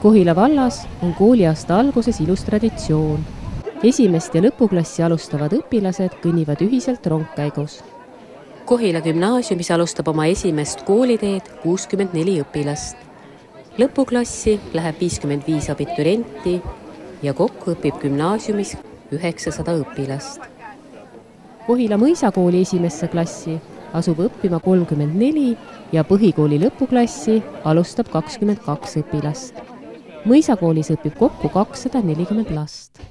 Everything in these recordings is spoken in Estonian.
Kohila vallas on kooliaasta alguses ilus traditsioon. Esimest ja lõpuklassi alustavad õpilased kõnnivad ühiselt rongkäigus. Kohila gümnaasiumis alustab oma esimest kooliteed 64 õpilast. Lõpuklassi läheb 55 abiturienti ja kokku õpib gümnaasiumis 900 õpilast. Kohila mõisakooli esimesse klassi asub õppima 34 ja põhikooli lõpuklassi alustab 22 õpilast. Mõisakoolis õpib kokku 240 last.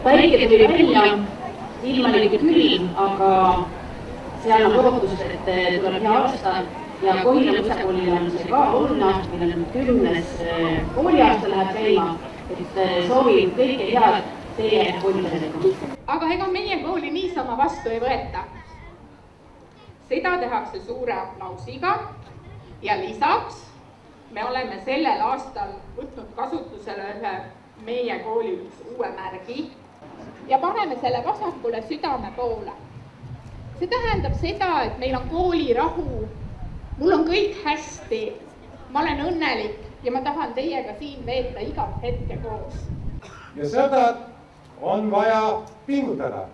Päike tuli välja, ilm oli külm, aga seal on lootus, et tuleb hea aasta ja Kohila mõisakoolil on see ka oluline aasta, millel on 10. kooliaasta läheb käima, et soovin kõike head teie koolidele. Aga ega meie kooli niisama vastu ei võeta. Seda tehakse suure aplausiga ja lisaks me oleme sellel aastal võtnud kasutusele ühe meie kooli uue märgi ja paneme selle vasakule südame poole. See tähendab seda, et meil on koolirahu, mul on kõik hästi, ma olen õnnelik ja ma tahan teiega siin veeta igat hetke koos. Ja sõbrad, on vaja pingutada.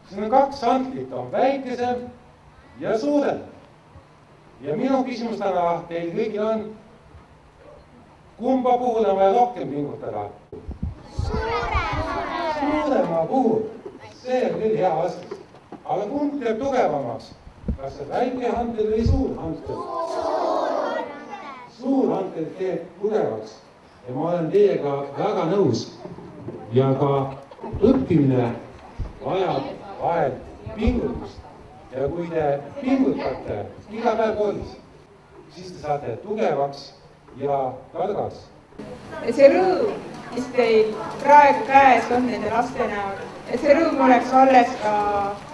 Siin on 2 antlit, on väikesem ja suurem. Ja minu küsimus täna teil kõigil on, kumba puhul on vaja rohkem pingutada? Suurema puhul. See on küll hea vastus. Aga kumb teeb tugevamaks? Kas see väike hantel või suur hantel? Suur hantel teeb tugevaks. Ja ma olen teiega väga nõus. Ja ka õppimine vajab vahel pingutust. Ja kui te pingutate iga päev koolis, siis te saate tugevaks ja targaks. See rõõm, mis teil praegu käes on nende laste näol, see rõõm oleks alles ka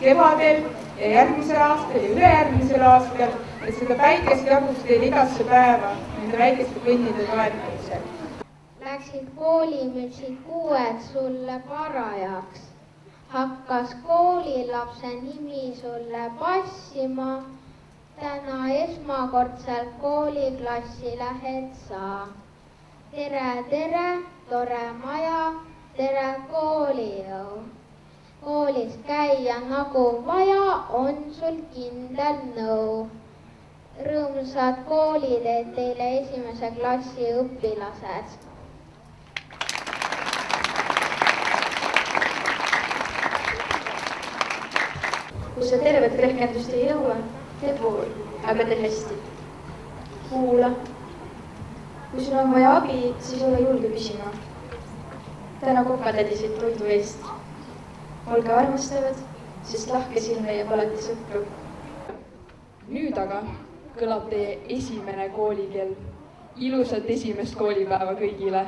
kevadel ja järgmisel aastal ja ülejärgmisel aastal, seda päikest jaguks teil igasse päeva nende väikeste kõnnide toetamisel. läksid koolimütsid uued sulle parajaks. Hakkas koolilapse nimi sulle passima. Täna esmakordselt kooliklassi lähed sa. Tere, tere, tore maja, tere kooliõu. Koolis käia nagu vaja on sul kindel nõu. Rõõmsad kooliteed teile esimese klassi õpilased. Kui sa tervet rehkendust ei jõua, tee pool, aga tee hästi. Kuula. Kui sul on vaja abi, siis ole julge küsima. Täna kokatädisid toidu eest. Olge armastavad, sest lahke silm leiab alati sõpru. Nüüd aga kõlab teie esimene koolikell. Ilusat esimest koolipäeva kõigile!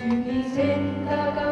Sügis endaga